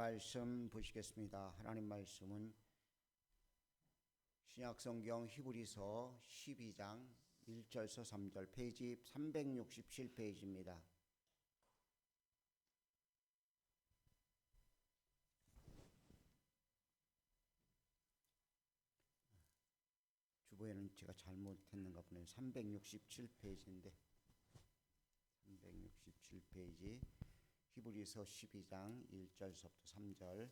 말씀 보시겠습니다. 하나님 말씀은 신약성경 히브리서 12장 1절서 3절 페이지 367페이지입니다. 주보에는 제가 잘못했는가 보네요. 367페이지인데 367페이지 히브리서 12장 1절서부터 3절.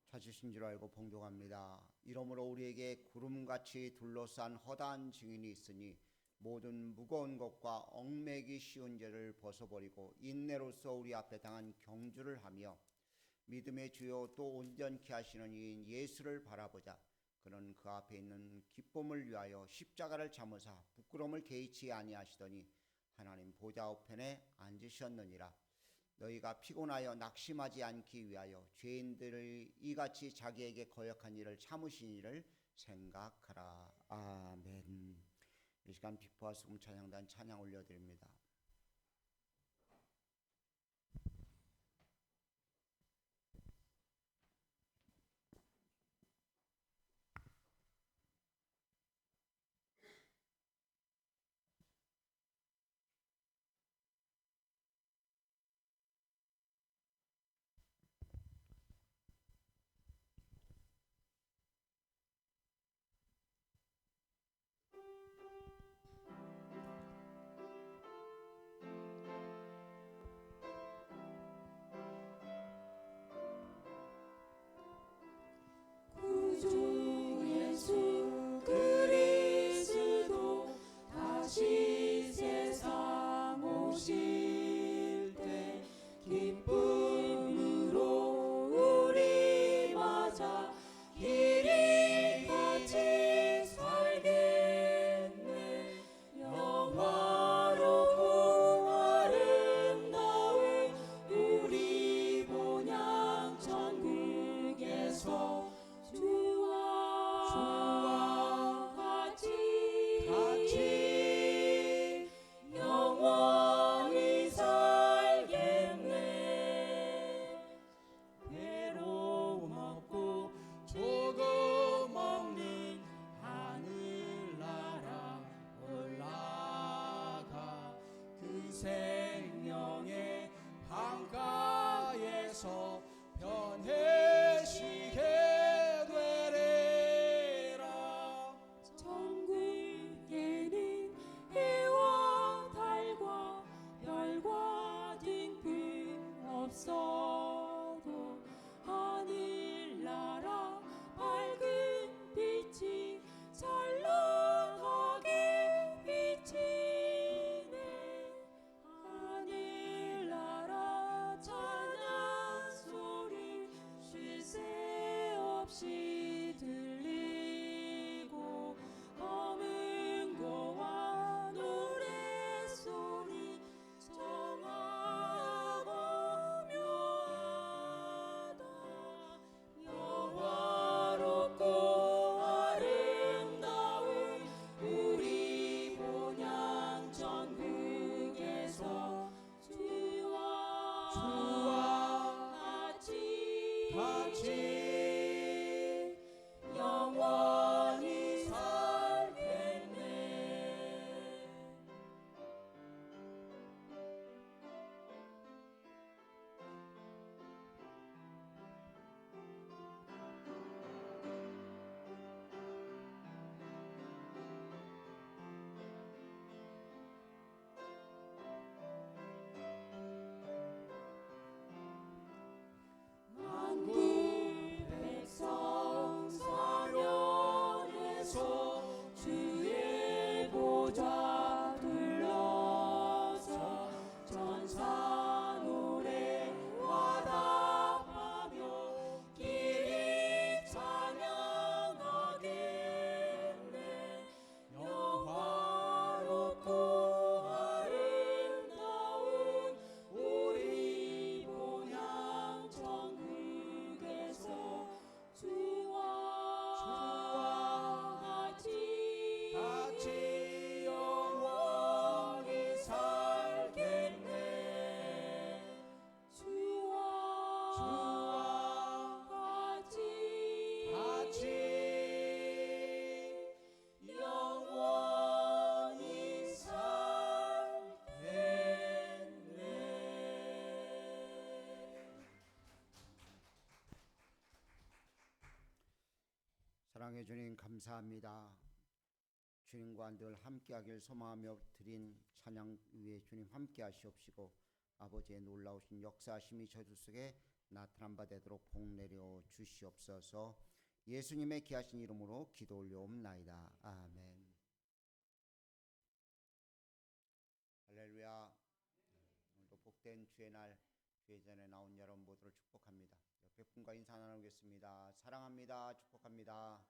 찾으신 줄 알고 봉독합니다. 이러므로 우리에게 구름같이 둘러싼 허다한 증인이 있으니 모든 무거운 것과 얽매기 쉬운 죄를 벗어버리고 인내로서 우리 앞에 당한 경주를 하며 믿음의 주요 또 온전케 하시는 이인 예수를 바라보자. 그는 그 앞에 있는 기쁨을 위하여 십자가를 참으사 부끄러움을 개의치 아니하시더니 하나님 보좌 우편에 앉으셨느니라. 너희가 피곤하여 낙심하지 않기 위하여 죄인들을 이같이 자기에게 거역한 일을 참으신 일을 생각하라. 아멘. 이 시간 비포와 수금 찬양단 찬양 올려드립니다. 생명의 강가에서 변해지게 되리라. 천국에는 해와 달과 별과 등불 없어도 하늘나라 밝은 빛이 찬란하게 비치네. 하늘나라 찬양 소리 쉴 새 없이 들리고 검은 고와 노래소리 정하고 묘하다. 영화롭고 아름다운 우리 본향 전국에서 주와 같이 영원히 살겠네. 만국 사랑해 주님 감사합니다. 주님과 늘 함께하길 소망하며 드린 찬양 위에 주님 함께하시옵시고 아버지의 놀라우신 역사하심이 저들 속에 나타난 바 되도록 복 내려 주시옵소서. 예수님의 귀하신 이름으로 기도 올려옵나이다. 아멘. 할렐루야. 오늘도 복된 주의 날 교회 전에 나온 여러분 모두를 축복합니다. 옆에 분과 인사 나누겠습니다. 사랑합니다. 축복합니다.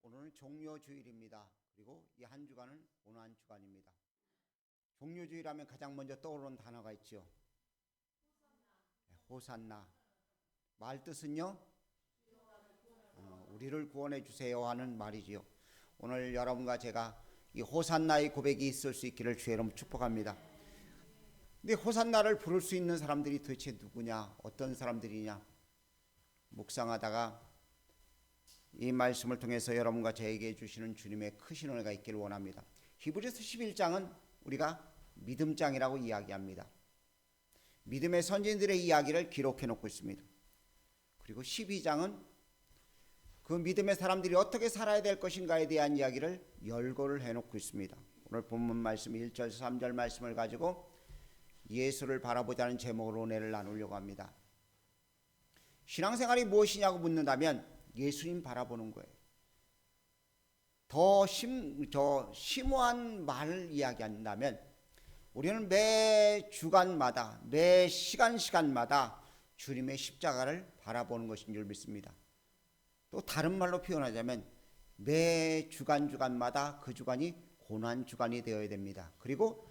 오늘은 종료주일입니다. 그리고 이 한 주간은 고난주간입니다. 종료주일하면 가장 먼저 떠오르는 단어가 있죠. 호산나. 말 뜻은요? 우리를 구원해 주세요 하는 말이지요. 오늘 여러분과 제가 이 호산나의 고백이 있을 수 있기를 주의 이름으로 축복합니다. 근데 호산나를 부를 수 있는 사람들이 도대체 누구냐? 어떤 사람들이냐? 묵상하다가 이 말씀을 통해서 여러분과 저에게 주시는 주님의 크신 은혜가 있기를 원합니다. 히브리서 11장은 우리가 믿음장이라고 이야기합니다. 믿음의 선진들의 이야기를 기록해 놓고 있습니다. 그리고 12장은 그 믿음의 사람들이 어떻게 살아야 될 것인가에 대한 이야기를 열거를 해놓고 있습니다. 오늘 본문 말씀 1절 3절 말씀을 가지고 예수를 바라보자는 제목으로 은혜를 나누려고 합니다. 신앙생활이 무엇이냐고 묻는다면 예수님 바라보는 거예요. 더 심오한 말을 이야기한다면 우리는 매 주간마다 매 시간마다 주님의 십자가를 바라보는 것인 줄 믿습니다. 또 다른 말로 표현하자면 매 주간마다 그 주간이 고난주간이 되어야 됩니다. 그리고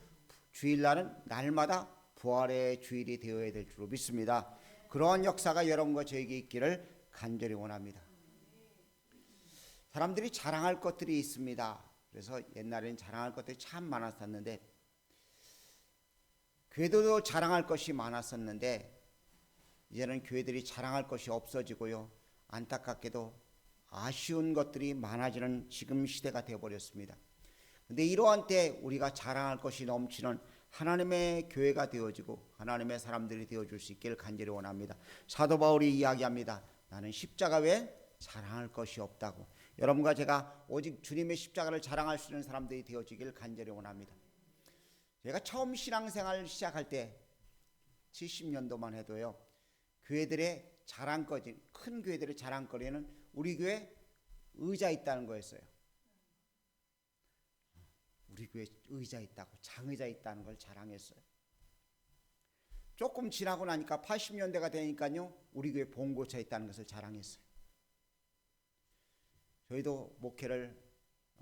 주일날은 날마다 부활의 주일이 되어야 될 줄로 믿습니다. 그러한 역사가 여러분과 저에게 있기를 간절히 원합니다. 사람들이 자랑할 것들이 있습니다. 그래서 옛날에는 자랑할 것들이 참 많았었는데 교회도 자랑할 것이 많았었는데 이제는 교회들이 자랑할 것이 없어지고요. 안타깝게도 아쉬운 것들이 많아지는 지금 시대가 되어버렸습니다. 그런데 이러한 때 우리가 자랑할 것이 넘치는 하나님의 교회가 되어지고 하나님의 사람들이 되어줄 수 있기를 간절히 원합니다. 사도 바울이 이야기합니다. 나는 십자가 외에 자랑할 것이 없다고. 여러분과 제가 오직 주님의 십자가를 자랑할 수 있는 사람들이 되어지기를 간절히 원합니다. 제가 처음 신앙생활을 시작할 때 70년도만 해도요. 교회들의 자랑거리, 큰 교회들의 자랑거리는 우리 교회 의자 있다는 거였어요. 우리 교회 의자 있다고, 장의자 있다는 걸 자랑했어요. 조금 지나고 나니까 80년대가 되니까요. 우리 교회 봉고차 있다는 것을 자랑했어요. 저희도 목회를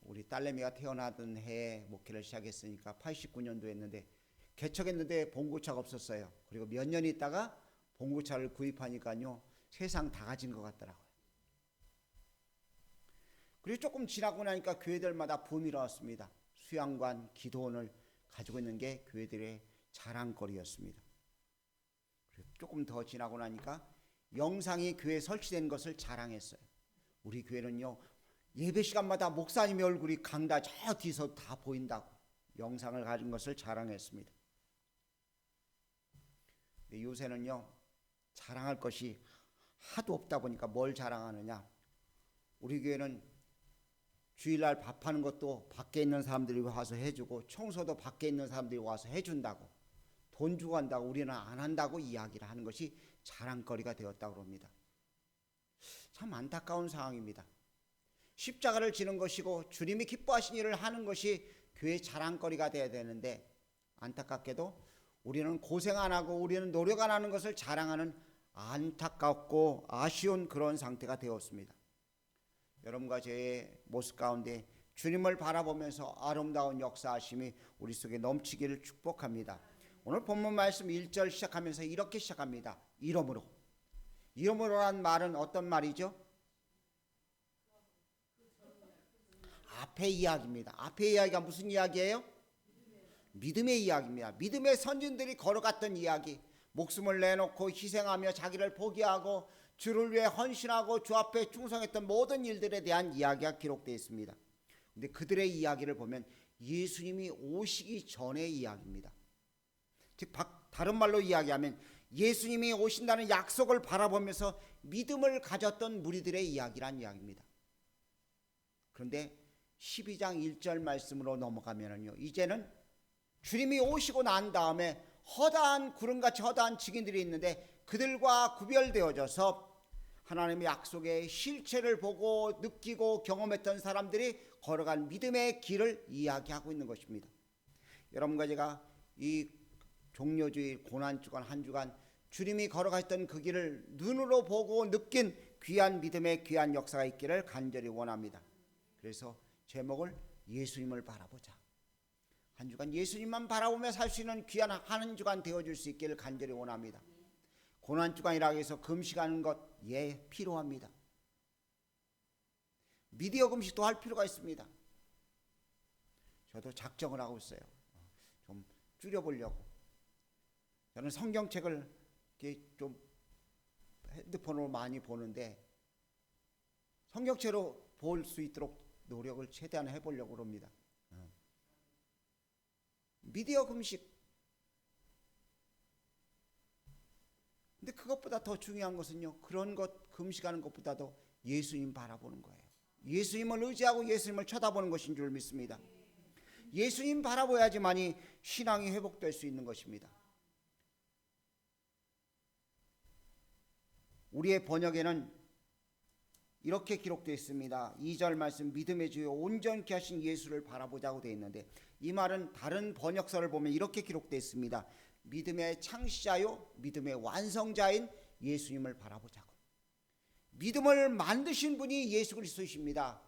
우리 딸내미가 태어나던 해에 목회를 시작했으니까 89년도 했는데 개척했는데 봉고차가 없었어요. 그리고 몇 년 있다가 봉고차를 구입하니까요. 세상 다 가진 것 같더라고요. 그리고 조금 지나고 나니까 교회들마다 붐이 일어났습니다. 수양관, 기도원을 가지고 있는 게 교회들의 자랑거리였습니다. 그리고 조금 더 지나고 나니까 영상이 교회에 설치된 것을 자랑했어요. 우리 교회는요. 예배 시간마다 목사님의 얼굴이 강다 저 뒤에서 다 보인다고 영상을 가진 것을 자랑했습니다. 근데 요새는요. 자랑할 것이 하도 없다 보니까 뭘 자랑하느냐. 우리 교회는 주일날 밥하는 것도 밖에 있는 사람들이 와서 해주고 청소도 밖에 있는 사람들이 와서 해준다고 돈 주고 한다고 우리는 안 한다고 이야기를 하는 것이 자랑거리가 되었다고 합니다. 참 안타까운 상황입니다. 십자가를 지는 것이고 주님이 기뻐하신 일을 하는 것이 교회의 자랑거리가 되어야 되는데 안타깝게도 우리는 고생 안 하고 우리는 노력 안 하는 것을 자랑하는 안타깝고 아쉬운 그런 상태가 되었습니다. 여러분과 제 모습 가운데 주님을 바라보면서 아름다운 역사하심이 우리 속에 넘치기를 축복합니다. 오늘 본문 말씀 1절 시작하면서 이렇게 시작합니다. 이름으로란 말은 어떤 말이죠? 앞의 이야기입니다. 앞의 이야기가 무슨 이야기예요? 믿음의 이야기입니다. 믿음의 선진들이 걸어갔던 이야기, 목숨을 내놓고 희생하며 자기를 포기하고 주를 위해 헌신하고 주 앞에 충성했던 모든 일들에 대한 이야기가 기록되어 있습니다. 그런데 그들의 이야기를 보면 예수님이 오시기 전의 이야기입니다. 즉 다른 말로 이야기하면 예수님이 오신다는 약속을 바라보면서 믿음을 가졌던 무리들의 이야기란 이야기입니다. 그런데 12장 1절 말씀으로 넘어가면요, 이제는 주님이 오시고 난 다음에 허다한 구름같이 허다한 증인들이 있는데 그들과 구별되어져서 하나님의 약속의 실체를 보고 느끼고 경험했던 사람들이 걸어간 믿음의 길을 이야기하고 있는 것입니다. 여러분과 제가 이 종료주일 고난주간 한 주간 주님이 걸어가셨던 그 길을 눈으로 보고 느낀 귀한 믿음의 귀한 역사가 있기를 간절히 원합니다. 그래서 제목을 예수님을 바라보자. 한 주간 예수님만 바라보며 살 수 있는 귀한 한 주간 되어줄 수 있기를 간절히 원합니다. 고난주간이라고 해서 금식하는 것 필요합니다. 미디어 금식도 할 필요가 있습니다. 저도 작정을 하고 있어요. 좀 줄여보려고. 저는 성경책을 좀 핸드폰으로 많이 보는데 성경책으로 볼 수 있도록 노력을 최대한 해보려고 합니다. 미디어 금식. 근데 그것보다 더 중요한 것은요, 그런 것 금식하는 것보다도 예수님 바라보는 거예요. 예수님을 의지하고 예수님을 쳐다보는 것인 줄 믿습니다. 예수님 바라봐야지만이 신앙이 회복될 수 있는 것입니다. 우리의 번역에는 이렇게 기록되어 있습니다. 2절 말씀, 믿음의 주요 온전케 하신 예수를 바라보자고 되어 있는데, 이 말은 다른 번역서를 보면 이렇게 기록되어 있습니다. 믿음의 창시자요 믿음의 완성자인 예수님을 바라보자고. 믿음을 만드신 분이 예수 그리스도이십니다.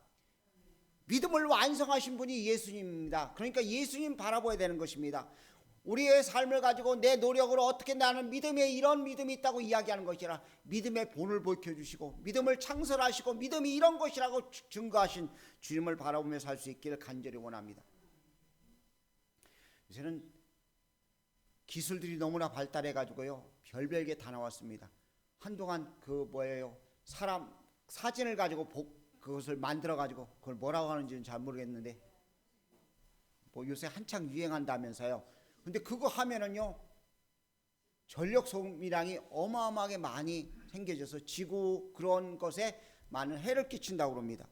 믿음을 완성하신 분이 예수님입니다. 그러니까 예수님 바라봐야 되는 것입니다. 우리의 삶을 가지고 내 노력으로 어떻게 나는 믿음에 이런 믿음이 있다고 이야기하는 것이라, 믿음의 본을 보여주시고 믿음을 창설하시고 믿음이 이런 것이라고 증거하신 주님을 바라보며 살 수 있기를 간절히 원합니다. 요새는 기술들이 너무나 발달해 가지고요, 별별 게 다 나왔습니다. 한동안 사람 사진을 가지고 그것을 만들어 가지고 그걸 뭐라고 하는지는 잘 모르겠는데 요새 한창 유행한다면서요. 근데 그거 하면은요, 전력 소비량이 어마어마하게 많이 생겨져서 지구 그런 것에 많은 해를 끼친다고 합니다.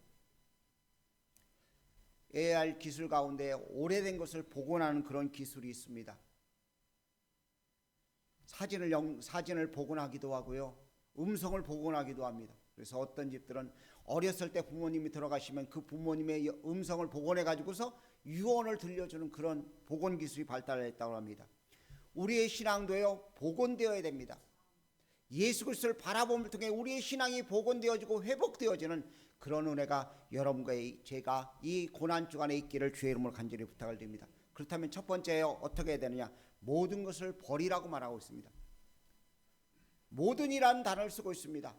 AR 기술 가운데 오래된 것을 복원하는 그런 기술이 있습니다. 사진을 복원하기도 하고요, 음성을 복원하기도 합니다. 그래서 어떤 집들은 어렸을 때 부모님이 들어가시면 그 부모님의 음성을 복원해 가지고서 유언을 들려주는 그런 복원 기술이 발달했다고 합니다. 우리의 신앙도요, 복원되어야 됩니다. 예수 그리스도를 바라봄을 통해 우리의 신앙이 복원되어지고 회복되어지는 그런 은혜가 여러분과 제가 이 고난주간에 있기를 주의 이름으로 간절히 부탁을 드립니다. 그렇다면 첫 번째요, 어떻게 해야 되느냐? 모든 것을 버리라고 말하고 있습니다. 모든이라는 단어를 쓰고 있습니다.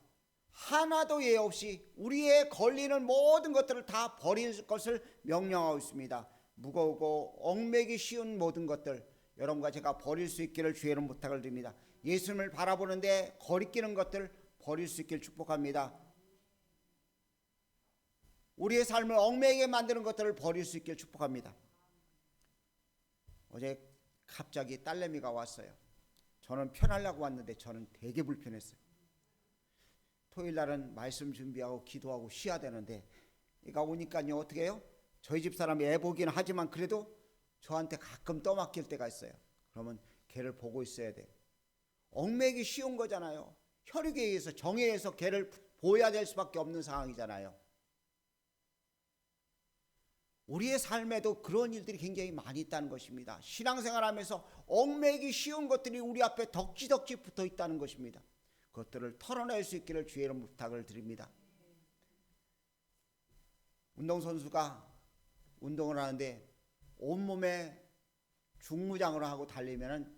하나도 예외 없이 우리의 걸리는 모든 것들을 다 버릴 것을 명령하고 있습니다. 무거우고 얽매기 쉬운 모든 것들, 여러분과 제가 버릴 수 있기를 주의 이름 부탁을 드립니다. 예수님을 바라보는데 거리끼는 것들 버릴 수 있기를 축복합니다. 우리의 삶을 얽매이게 만드는 것들을 버릴 수 있기를 축복합니다. 어제 갑자기 딸내미가 왔어요. 저는 편하려고 왔는데 저는 되게 불편했어요. 토요일 날은 말씀 준비하고 기도하고 쉬어야 되는데 얘가 오니까요, 어떻게 해요? 저희 집 사람이 애 보긴 하지만 그래도 저한테 가끔 떠맡길 때가 있어요. 그러면 걔를 보고 있어야 돼요. 얽매기 쉬운 거잖아요. 혈육에 의해서 정에 의해서 걔를 보여야 될 수밖에 없는 상황이잖아요. 우리의 삶에도 그런 일들이 굉장히 많이 있다는 것입니다. 신앙생활하면서 얽매기 쉬운 것들이 우리 앞에 덕지덕지 붙어 있다는 것입니다. 그것들을 털어낼 수 있기를 주의 이름 부탁을 드립니다. 운동선수가 운동을 하는데 온몸에 중무장으로 하고 달리면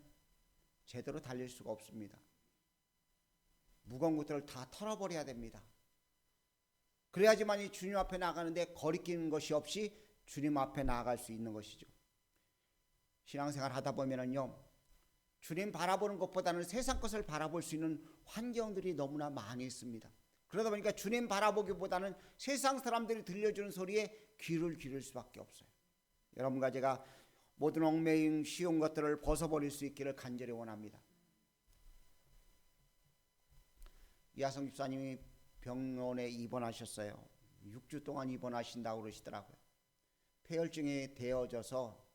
제대로 달릴 수가 없습니다. 무거운 것들을 다 털어버려야 됩니다. 그래야지만 주님 앞에 나가는데 거리끼는 것이 없이 주님 앞에 나아갈 수 있는 것이죠. 신앙생활 하다 보면은요, 주님 바라보는 것보다는 세상 것을 바라볼 수 있는 환경들이 너무나 많이 있습니다. 그러다 보니까 주님 바라보기보다는 세상 사람들이 들려주는 소리에 귀를 기울일 수밖에 없어요. 여러분과 제가 모든 얽매임 쉬운 것들을 벗어버릴 수 있기를 간절히 원합니다. 이하성 집사님이 병원에 입원하셨어요. 6주 동안 입원하신다고 그러시더라고요. 폐혈증이 되어져서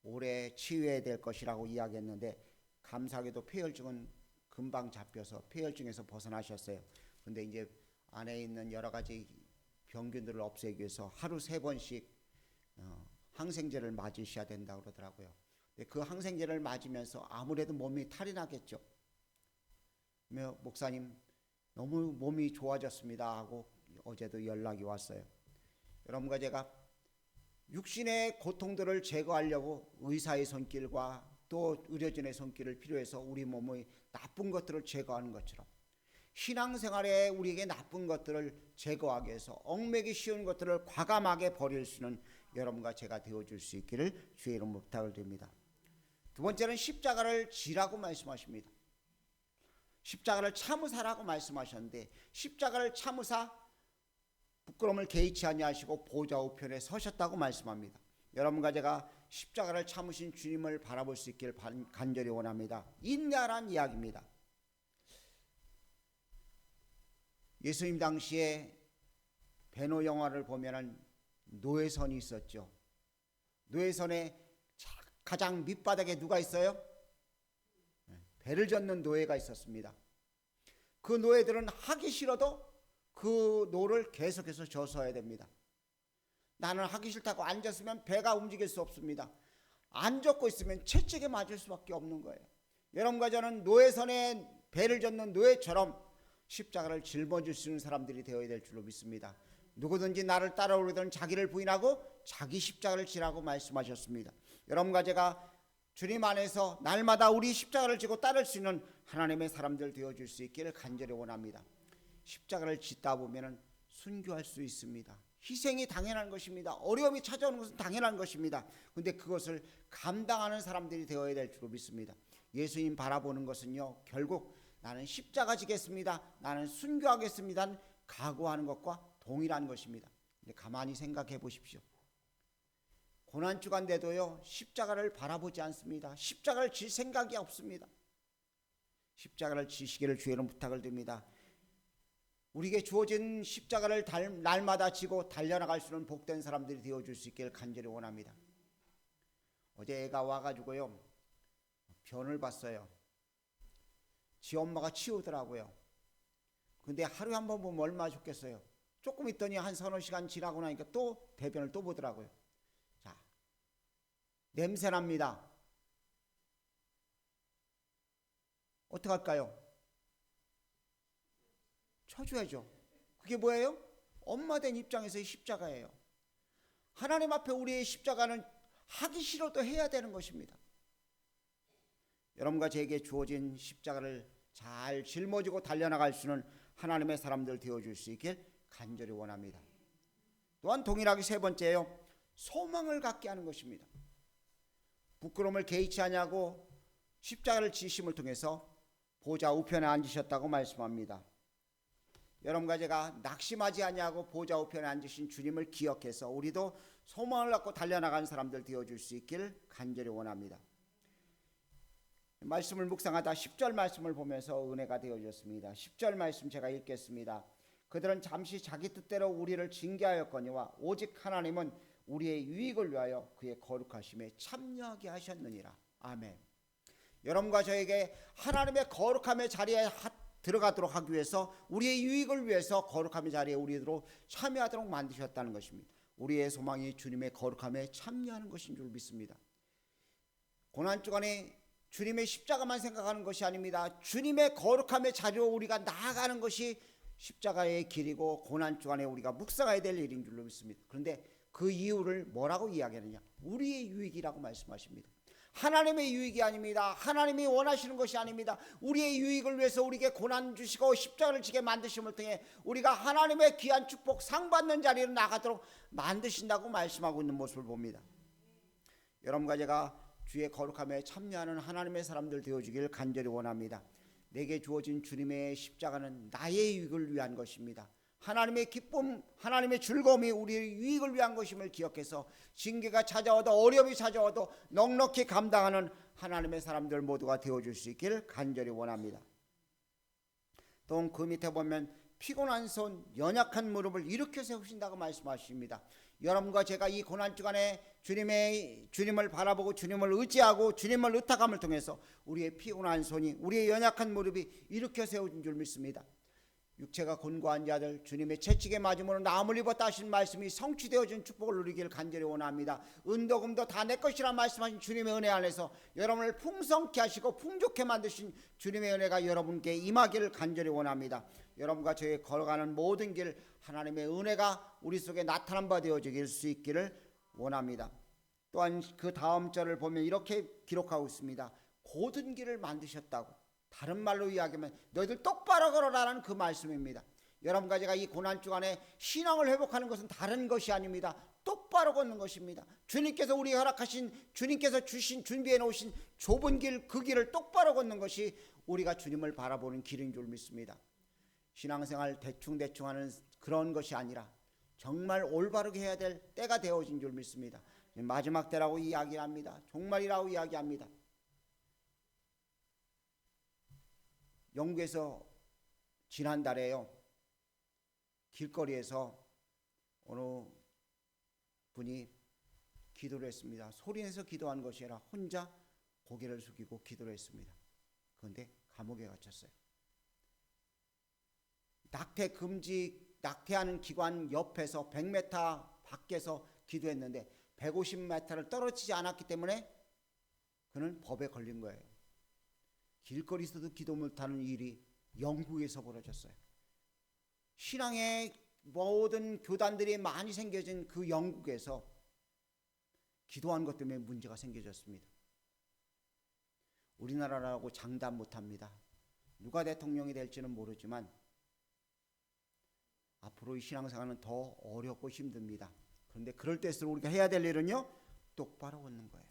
올해 치유해야 될 것이라고 이야기했는데 감사하게도 폐혈증은 금방 잡혀서 폐혈증에서 벗어나셨어요. 근데 이제 안에 있는 여러 가지 병균들을 없애기 위해서 하루 3번씩 항생제를 맞으셔야 된다고 그러더라고요. 근데 그 항생제를 맞으면서 아무래도 몸이 탈이 나겠죠. 목사님 너무 몸이 좋아졌습니다 하고 어제도 연락이 왔어요. 여러분과 제가 육신의 고통들을 제거하려고 의사의 손길과 또 의료진의 손길을 필요해서 우리 몸의 나쁜 것들을 제거하는 것처럼 신앙생활에 우리에게 나쁜 것들을 제거하기 위해서 얽매기 쉬운 것들을 과감하게 버릴 수 있는 여러분과 제가 되어줄 수 있기를 주의 이름으로 부탁을 드립니다. 두 번째는 십자가를 지라고 말씀하십니다. 십자가를 참으사라고 말씀하셨는데 십자가를 참으사 부끄러움을 개의치 아니하시고 보좌 우편에 서셨다고 말씀합니다. 여러분과 제가 십자가를 참으신 주님을 바라볼 수 있기를 간절히 원합니다. 인내하라는 이야기입니다. 예수님 당시에 베노 영화를 보면은 노예선이 있었죠. 노예선의 가장 밑바닥에 누가 있어요? 배를 젓는 노예가 있었습니다. 그 노예들은 하기 싫어도 그 노를 계속해서 져서야 됩니다. 나는 하기 싫다고 앉았으면 배가 움직일 수 없습니다. 안 젓고 있으면 채찍에 맞을 수밖에 없는 거예요. 여러분과 저는 노예선에 배를 젓는 노예처럼 십자가를 짊어질 수 있는 사람들이 되어야 될 줄로 믿습니다. 누구든지 나를 따라오려든 자기를 부인하고 자기 십자가를 지라고 말씀하셨습니다. 여러분과 제가 주님 안에서 날마다 우리 십자가를 지고 따를 수 있는 하나님의 사람들 되어줄 수 있기를 간절히 원합니다. 십자가를 짓다 보면 순교할 수 있습니다. 희생이 당연한 것입니다. 어려움이 찾아오는 것은 당연한 것입니다. 그런데 그것을 감당하는 사람들이 되어야 될 줄로 믿습니다. 예수님 바라보는 것은요, 결국 나는 십자가 지겠습니다, 나는 순교하겠습니다 각오하는 것과 동일한 것입니다. 근데 가만히 생각해 보십시오. 고난주간데도요 십자가를 바라보지 않습니다. 십자가를 질 생각이 없습니다. 십자가를 지시기를 주의 이름 부탁을 드립니다. 우리에게 주어진 십자가를 날마다 지고 달려나갈 수 있는 복된 사람들이 되어줄 수 있기를 간절히 원합니다. 어제 애가 와가지고요 변을 봤어요. 지 엄마가 치우더라고요. 근데 하루에 한 번 보면 얼마나 좋겠어요. 조금 있더니 한 서너 시간 지나고 나니까 또 대변을 또 보더라고요. 자, 냄새납니다. 어떡할까요? 쳐줘야죠. 그게 뭐예요? 엄마 된 입장에서의 십자가예요. 하나님 앞에 우리의 십자가는 하기 싫어도 해야 되는 것입니다. 여러분과 제게 주어진 십자가를 잘 짊어지고 달려나갈 수 있는 하나님의 사람들 되어줄 수 있길 간절히 원합니다. 또한 동일하게 세 번째요, 소망을 갖게 하는 것입니다. 부끄러움을 개의치 아니하고 십자가를 지심을 통해서 보좌 우편에 앉으셨다고 말씀합니다. 여러분과 제가 낙심하지 아니하고 보좌 우편에 앉으신 주님을 기억해서 우리도 소망을 갖고 달려나가는 사람들 되어줄 수 있길 간절히 원합니다. 말씀을 묵상하다 10절 말씀을 보면서 은혜가 되어졌습니다. 10절 말씀 제가 읽겠습니다. 그들은 잠시 자기 뜻대로 우리를 징계하였거니와 오직 하나님은 우리의 유익을 위하여 그의 거룩하심에 참여하게 하셨느니라. 아멘. 여러분과 저에게 하나님의 거룩함의 자리에 들어가도록 하기 위해서 우리의 유익을 위해서 거룩함의 자리에 우리로 참여하도록 만드셨다는 것입니다. 우리의 소망이 주님의 거룩함에 참여하는 것인 줄 믿습니다. 고난주간에 주님의 십자가만 생각하는 것이 아닙니다. 주님의 거룩함의 자리로 우리가 나아가는 것이 십자가의 길이고 고난주간에 우리가 묵상해야 될 일인 줄로 믿습니다. 그런데 그 이유를 뭐라고 이야기하느냐? 우리의 유익이라고 말씀하십니다. 하나님의 유익이 아닙니다. 하나님이 원하시는 것이 아닙니다. 우리의 유익을 위해서 우리에게 고난 주시고 십자가를 지게 만드심을 통해 우리가 하나님의 귀한 축복 상 받는 자리로 나가도록 만드신다고 말씀하고 있는 모습을 봅니다. 여러분과 제가 주의 거룩함에 참여하는 하나님의 사람들 되어주길 간절히 원합니다. 내게 주어진 주님의 십자가는 나의 유익을 위한 것입니다. 하나님의 기쁨, 하나님의 즐거움이 우리의 유익을 위한 것임을 기억해서 징계가 찾아와도 어려움이 찾아와도 넉넉히 감당하는 하나님의 사람들 모두가 되어줄 수 있기를 간절히 원합니다. 또 그 밑에 보면 피곤한 손, 연약한 무릎을 일으켜 세우신다고 말씀하십니다. 여러분과 제가 이 고난주간에 주님을 바라보고 주님을 의지하고 주님을 의탁함을 통해서 우리의 피곤한 손이, 우리의 연약한 무릎이 일으켜 세워진 줄 믿습니다. 육체가 곤고한 자들, 주님의 채찍에 맞음으로 나음을 입었다 하신 말씀이 성취되어진 축복을 누리기를 간절히 원합니다. 은도 금도 다 내 것이라 말씀하신 주님의 은혜 안에서 여러분을 풍성케 하시고 풍족케 만드신 주님의 은혜가 여러분께 임하기를 간절히 원합니다. 여러분과 저희 걸어가는 모든 길 하나님의 은혜가 우리 속에 나타난 바 되어질 수 있기를 원합니다. 또한 그 다음 절을 보면 이렇게 기록하고 있습니다. 고든 길을 만드셨다고. 다른 말로 이야기하면 너희들 똑바로 걸어라라는 그 말씀입니다. 여러분과 제가 이 고난주간에 신앙을 회복하는 것은 다른 것이 아닙니다. 똑바로 걷는 것입니다. 주님께서 우리에게 허락하신, 주님께서 주신, 준비해 놓으신 좁은 길, 그 길을 똑바로 걷는 것이 우리가 주님을 바라보는 길인 줄 믿습니다. 신앙생활 대충대충 하는 그런 것이 아니라 정말 올바르게 해야 될 때가 되어진 줄 믿습니다. 마지막 때라고 이야기합니다. 종말이라고 이야기합니다. 영국에서 지난달에요, 길거리에서 어느 분이 기도를 했습니다. 소리내서 기도한 것이 아니라 혼자 고개를 숙이고 기도를 했습니다. 그런데 감옥에 갇혔어요. 낙태 금지, 낙태하는 기관 옆에서 100m 밖에서 기도했는데 150m를 떨어지지 않았기 때문에 그는 법에 걸린 거예요. 길거리에서도 기도 못하는 일이 영국에서 벌어졌어요. 신앙의 모든 교단들이 많이 생겨진 그 영국에서 기도한 것 때문에 문제가 생겨졌습니다. 우리나라라고 장담 못합니다. 누가 대통령이 될지는 모르지만 앞으로 이 신앙생활은 더 어렵고 힘듭니다. 그런데 그럴 때일수록 우리가 해야 될 일은요, 똑바로 걷는 거예요.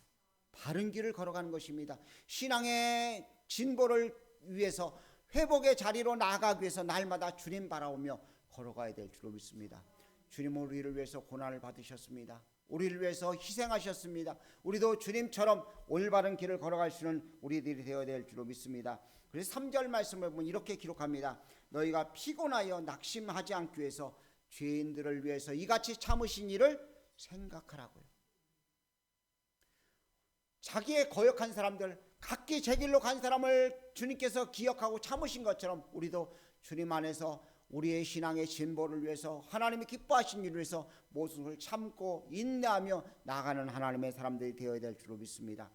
바른 길을 걸어가는 것입니다. 신앙의 진보를 위해서, 회복의 자리로 나아가기 위해서 날마다 주님 바라오며 걸어가야 될 줄로 믿습니다. 주님은 우리를 위해서 고난을 받으셨습니다. 우리를 위해서 희생하셨습니다. 우리도 주님처럼 올바른 길을 걸어갈 수 있는 우리들이 되어야 될 줄로 믿습니다. 그래서 3절 말씀을 보면 이렇게 기록합니다. 너희가 피곤하여 낙심하지 않기 위해서 죄인들을 위해서 이같이 참으신 일을 생각하라고요. 자기의 거역한 사람들, 각기 제 길로 간 사람을 주님께서 기억하고 참으신 것처럼 우리도 주님 안에서 우리의 신앙의 진보를 위해서, 하나님이 기뻐하신 일을 위해서 모든 것을 참고 인내하며 나아가는 하나님의 사람들이 되어야 될 줄로 믿습니다.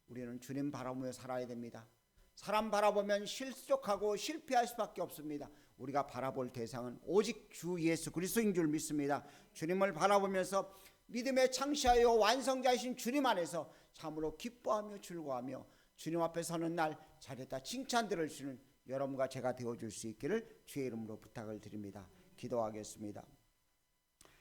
우리는 주님 바라보며 살아야 됩니다. 사람 바라보면 실족하고 실패할 수밖에 없습니다. 우리가 바라볼 대상은 오직 주 예수 그리스도인 줄 믿습니다. 주님을 바라보면서 믿음의 창시하여 완성자이신 주님 안에서 참으로 기뻐하며 즐거워하며 주님 앞에 서는 날 잘했다 칭찬 들을 수 있는 여러분과 제가 되어줄 수 있기를 주의 이름으로 부탁을 드립니다. 기도하겠습니다.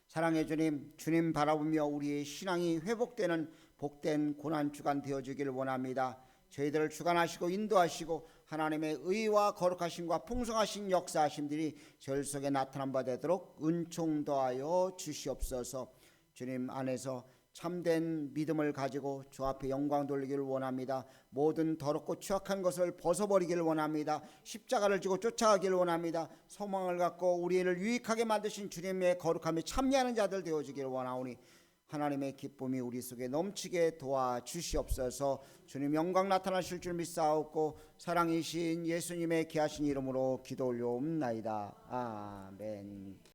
사랑해 주님, 주님 바라보며 우리의 신앙이 회복되는 복된 고난주간 되어주기를 원합니다. 저희들을 주관하시고 인도하시고 하나님의 의와 거룩하심과 풍성하신 역사하심들이 저희 속에 나타난 바 되도록 은총 더하여 주시옵소서. 주님 안에서 참된 믿음을 가지고 주 앞에 영광 돌리기를 원합니다. 모든 더럽고 추악한 것을 벗어버리기를 원합니다. 십자가를 지고 쫓아가기를 원합니다. 소망을 갖고 우리를 유익하게 만드신 주님의 거룩함에 참여하는 자들 되어지기를 원하오니 하나님의 기쁨이 우리 속에 넘치게 도와주시옵소서. 주님 영광 나타나실 줄 믿사옵고 사랑이신 예수님의 귀하신 이름으로 기도 올려옵나이다. 아멘.